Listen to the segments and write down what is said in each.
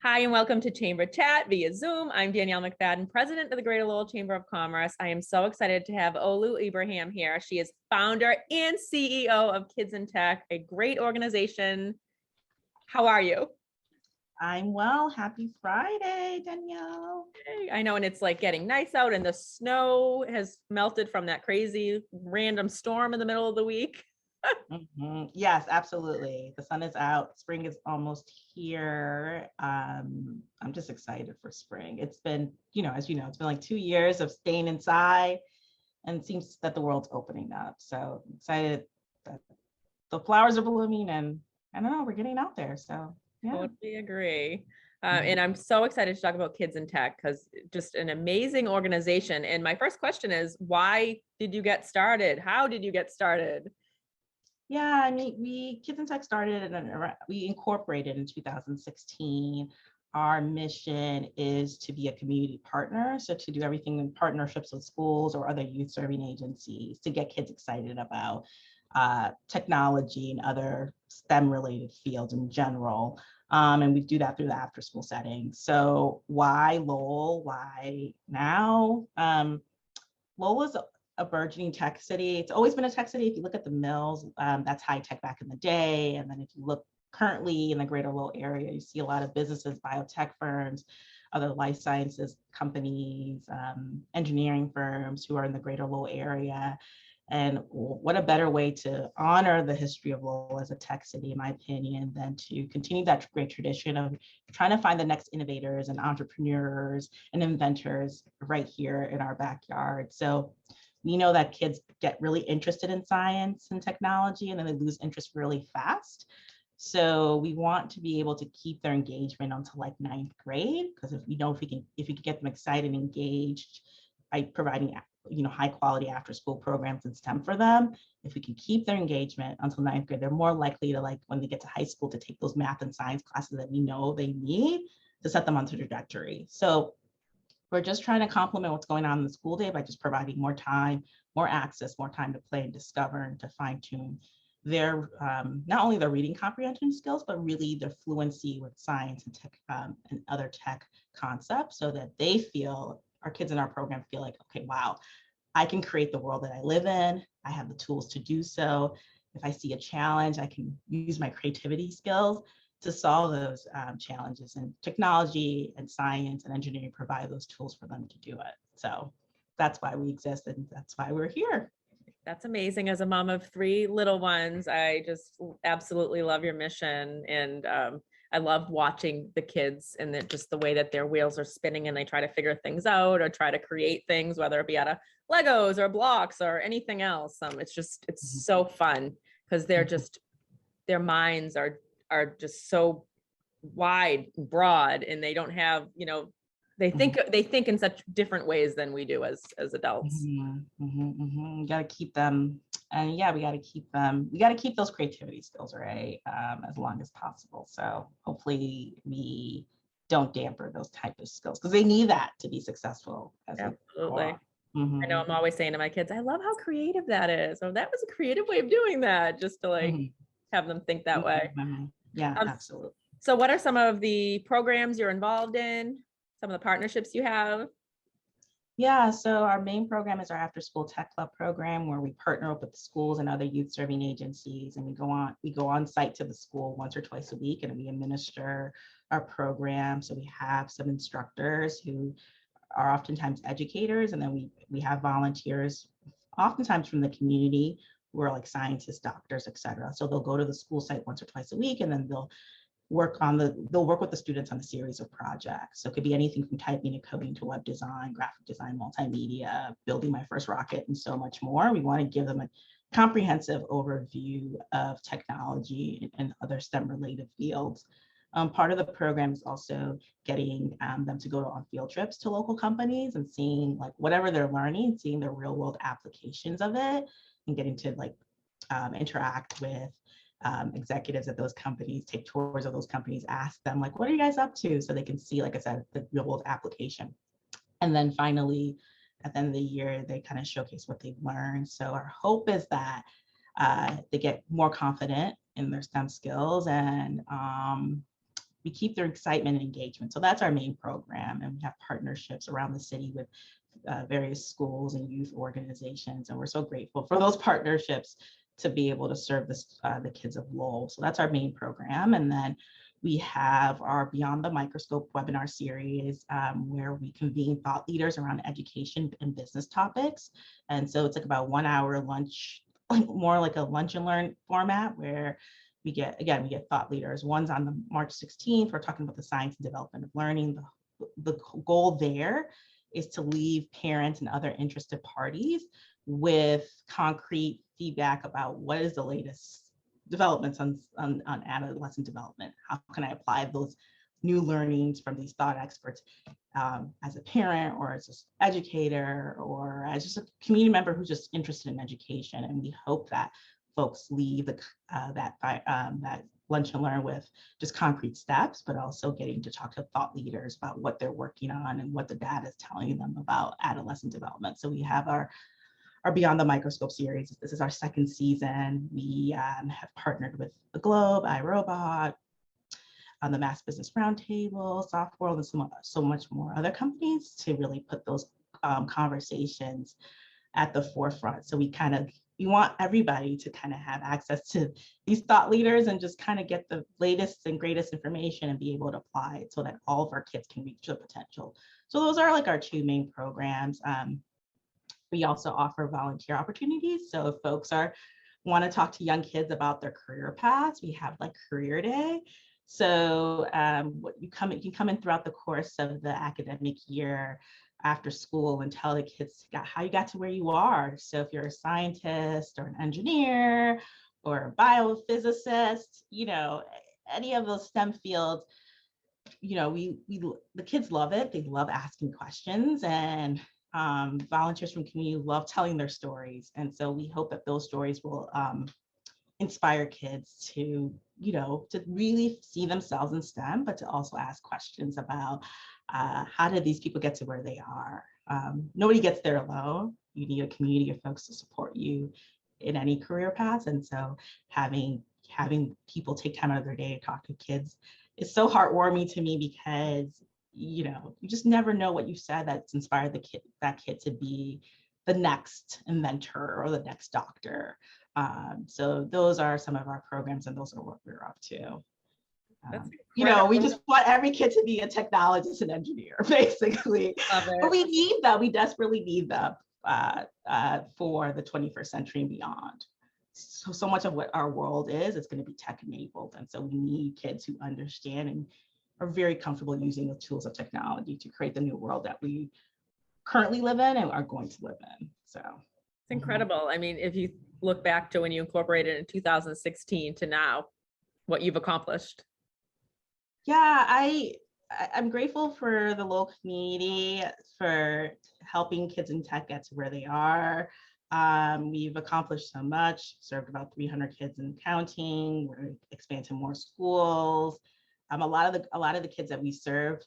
Hi, and welcome to Chamber Chat via Zoom. I'm 𝗨𝗵𝗺𝗃𝗃, President of the Greater Lowell Chamber of Commerce. I am so excited to have Olu Ibrahim here. She is founder and CEO of Kids in Tech, a great organization. How are you? I'm well. Happy Friday, Danielle. Hey, I know, and it's like getting nice out, and the snow has melted from that crazy random storm in the middle of the week. Yes, absolutely. The sun is out. Spring is almost here. I'm just excited for spring. It's been, as you know, it's been like 2 years of staying inside, and it seems that the world's opening up. So I'm excited that the flowers are blooming, and I don't know, we're getting out there. So yeah. Totally agree. And I'm so excited to talk about Kids in Tech because just an amazing organization. And my first question is, why did you get started? How did you get started? Yeah, I mean, Kids in Tech started we incorporated in 2016. Our mission is to be a community partner, so to do everything in partnerships with schools or other youth serving agencies to get kids excited about technology and other STEM related fields in general. And we do that through the after school setting. So why Lowell? Why now? Lowell is a burgeoning tech city. It's always been a tech city. If you look at the mills, that's high tech back in the day. And then if you look currently in the greater Lowell area, you see a lot of businesses, biotech firms, other life sciences companies, engineering firms who are in the greater Lowell area. And what a better way to honor the history of Lowell as a tech city, in my opinion, than to continue that great tradition of trying to find the next innovators and entrepreneurs and inventors right here in our backyard. So we know that kids get really interested in science and technology, and then they lose interest really fast. So we want to be able to keep their engagement until like 9th grade, because if we can get them excited and engaged by providing high quality after school programs in STEM for them, if we can keep their engagement until 9th grade, they're more likely to, like, when they get to high school, to take those math and science classes that we know they need to set them on the trajectory. So we're just trying to complement what's going on in the school day by just providing more time, more access, more time to play and discover and to fine tune their not only their reading comprehension skills, but really their fluency with science and tech and other tech concepts, so that they feel, our kids in our program feel like, okay, wow, I can create the world that I live in. I have the tools to do so. If I see a challenge, I can use my creativity skills to solve those challenges, and technology and science and engineering provide those tools for them to do it. So that's why we exist, and that's why we're here. That's amazing. As a mom of 3 little ones, I just absolutely love your mission. And I love watching the kids and just the way that their wheels are spinning and they try to figure things out or try to create things, whether it be out of Legos or blocks or anything else. It's so fun because their minds are just so wide, broad, and they don't have, they think in such different ways than we do as adults. You got to keep them, and yeah, we got to keep those creativity skills, right, as long as possible. So hopefully we don't damper those type of skills, because they need that to be successful. Absolutely. I know I'm always saying to my kids, I love how creative that is. Or that was a creative way of doing that, just to have them think that way. Yeah, absolutely. So what are some of the programs you're involved in? Some of the partnerships you have? Yeah, so our main program is our after school tech club program, where we partner up with schools and other youth serving agencies, and we go on site to the school once or twice a week, and we administer our program. So we have some instructors who are oftentimes educators, and then we have volunteers, oftentimes from the community, who are like scientists, doctors, et cetera. So they'll go to the school site once or twice a week, and then they'll work with the students on a series of projects. So it could be anything from typing and coding to web design, graphic design, multimedia, building my first rocket, and so much more. We want to give them a comprehensive overview of technology and other STEM related fields. Part of the program is also getting them to go on field trips to local companies and seeing, like, whatever they're learning, seeing the real world applications of it, and getting to interact with executives at those companies, take tours of those companies, ask them, like, what are you guys up to? So they can see, like I said, the real world application. And then finally, at the end of the year, they kind of showcase what they've learned. So our hope is that they get more confident in their STEM skills, and we keep their excitement and engagement. So that's our main program. And we have partnerships around the city with various schools and youth organizations. And we're so grateful for those partnerships to be able to serve the kids of Lowell. So that's our main program. And then we have our Beyond the Microscope webinar series where we convene thought leaders around education and business topics. And so it's like about 1 hour lunch, more like a lunch and learn format where we get thought leaders. One's on the March 16th. We're talking about the science and development of learning. The goal there is to leave parents and other interested parties with concrete feedback about what is the latest developments on adolescent development. How can I apply those new learnings from these thought experts as a parent or as an educator or as just a community member who's just interested in education? And we hope that folks leave that lunch and learn with just concrete steps, but also getting to talk to thought leaders about what they're working on and what the data is telling them about adolescent development. So we have our Beyond the Microscope series. This is our second season. We have partnered with the Globe, iRobot, on the Mass Business Roundtable, Softworld, and so much more other companies to really put those conversations at the forefront. So we want everybody to kind of have access to these thought leaders and just kind of get the latest and greatest information and be able to apply it so that all of our kids can reach their potential. So those are like our two main programs. We also offer volunteer opportunities. So if folks want to talk to young kids about their career paths, we have like Career Day. So you can come in throughout the course of the academic year after school and tell the kids how you got to where you are. So if you're a scientist or an engineer or a biophysicist, any of those STEM fields, the kids love it. They love asking questions, and volunteers from community love telling their stories. And so we hope that those stories will inspire kids to really see themselves in STEM, but to also ask questions about how did these people get to where they are? Nobody gets there alone. You need a community of folks to support you in any career path. And so having people take time out of their day to talk to kids is so heartwarming to me, because you just never know what you said that's inspired that kid to be the next inventor or the next doctor. So those are some of our programs, and those are what we're up to. We just want every kid to be a technologist and engineer, basically. But we need them. We desperately need them for the 21st century and beyond. So much of what our world is going to be tech enabled. And so we need kids who understand and are very comfortable using the tools of technology to create the new world that we currently live in and are going to live in. So it's incredible. I mean, if you look back to when you incorporated in 2016 to now, what you've accomplished. Yeah, I'm grateful for the local community for helping kids in tech get to where they are. We've accomplished so much, served about 300 kids in counting. We're expanding to more schools. A lot of the kids that we serve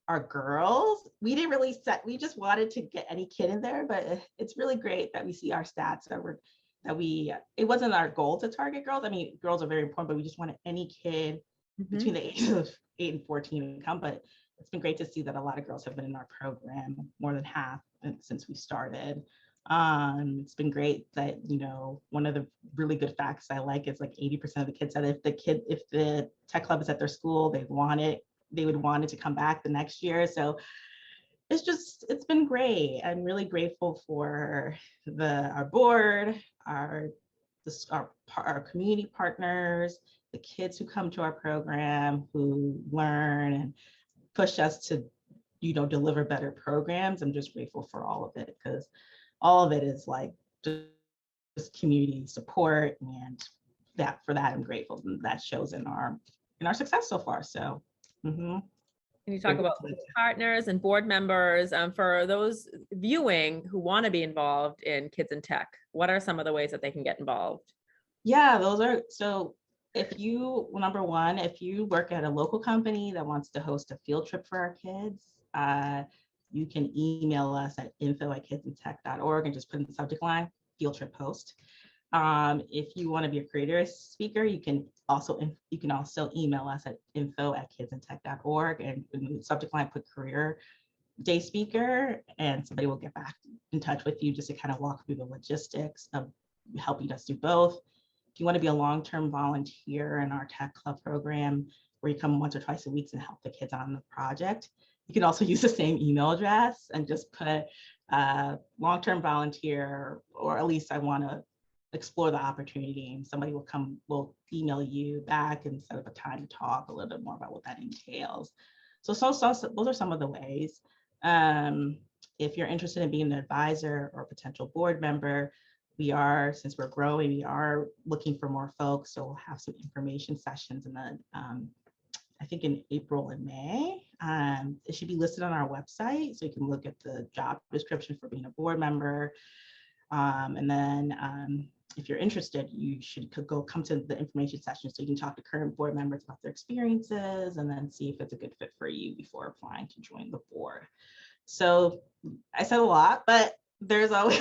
are girls. We didn't really we just wanted to get any kid in there, but it's really great that we see our stats it wasn't our goal to target girls. I mean, girls are very important, but we just wanted any kid between the ages of 8 and 14 to come. But it's been great to see that a lot of girls have been in our program, more than half since we started. It's been great that, one of the really good facts I like is like 80% of the kids said if the tech club is at their school, they would want it to come back the next year. So it's been great. I'm really grateful for our board, our community partners, the kids who come to our program, who learn and push us to, deliver better programs. I'm just grateful for all of it, because all of it is like just community support, and for that I'm grateful, and that shows in our success so far. So Can you talk about partners and board members for those viewing who want to be involved in kids in tech? What are some of the ways that they can get involved? Yeah, so if you work at a local company that wants to host a field trip for our kids, you can email us at info@kidsintech.org and just put in the subject line, field trip host. If you want to be a creator speaker, you can also email us at info@kidsintech.org, and in the subject line put career day speaker, and somebody will get back in touch with you just to kind of walk through the logistics of helping us do both. If you want to be a long-term volunteer in our tech club program, where you come once or twice a week and help the kids on the project, you can also use the same email address and just put long-term volunteer, or at least I want to explore the opportunity, and somebody will email you back and set up a time to talk a little bit more about what that entails. So those are some of the ways. If you're interested in being an advisor or potential board member, since we're growing, we are looking for more folks. So we'll have some information sessions in I think in April and May. It should be listed on our website, so you can look at the job description for being a board member. And then if you're interested, you should come to the information session so you can talk to current board members about their experiences and then see if it's a good fit for you before applying to join the board. So I said a lot, but there's always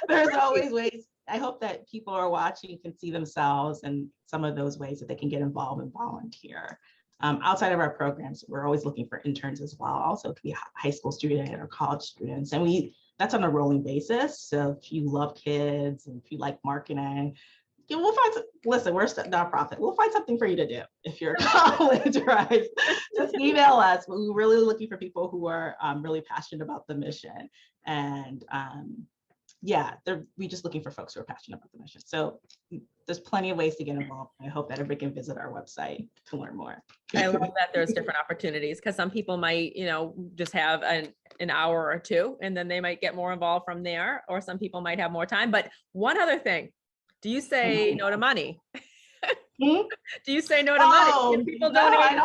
ways. I hope that people are watching can see themselves in some of those ways that they can get involved and volunteer. Outside of our programs, we're always looking for interns as well. Also, it could be a high school student or college students, and that's on a rolling basis. So if you love kids and if you like marketing, we'll listen, we're a nonprofit. We'll find something for you to do if you're college, right? Just email us. We're really looking for people who are really passionate about the mission. And we're just looking for folks who are passionate about the mission. So there's plenty of ways to get involved. I hope that everybody can visit our website to learn more. I love that there's different opportunities, because some people might, just have an hour or two, and then they might get more involved from there, or some people might have more time. But one other thing, do you say no to money? Do you say no to money? Can people donate? I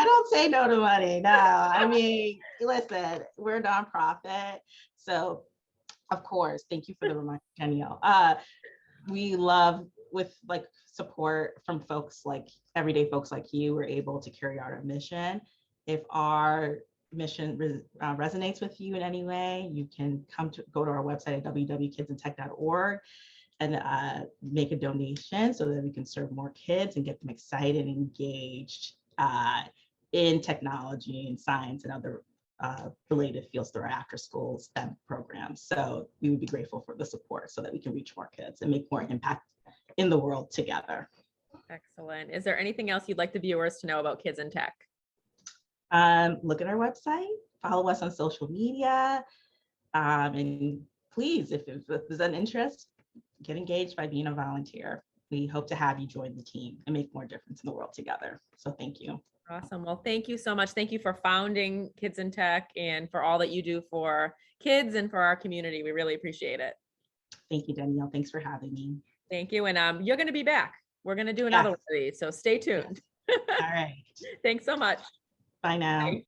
don't say no to money. No, I mean, listen, we're a nonprofit, so of course, thank you for the reminder, Danielle. We love, with support from folks everyday folks like you, we're able to carry out our mission. If our mission resonates with you in any way, you can go to our website at www.kidsintech.org and make a donation so that we can serve more kids and get them excited and engaged in technology and science and other related fields through our after school STEM programs. So we would be grateful for the support so that we can reach more kids and make more impact in the world together. Excellent. Is there anything else you'd like the viewers to know about Kids in Tech? Look at our website, follow us on social media, and please, if there's an interest, get engaged by being a volunteer. We hope to have you join the team and make more difference in the world together. So thank you. Awesome. Well, thank you so much. Thank you for founding Kids in Tech and for all that you do for kids and for our community. We really appreciate it. Thank you, Danielle. Thanks for having me. Thank you. And you're going to be back. We're going to do another one of these, so stay tuned. All right. Thanks so much. Bye now. Bye.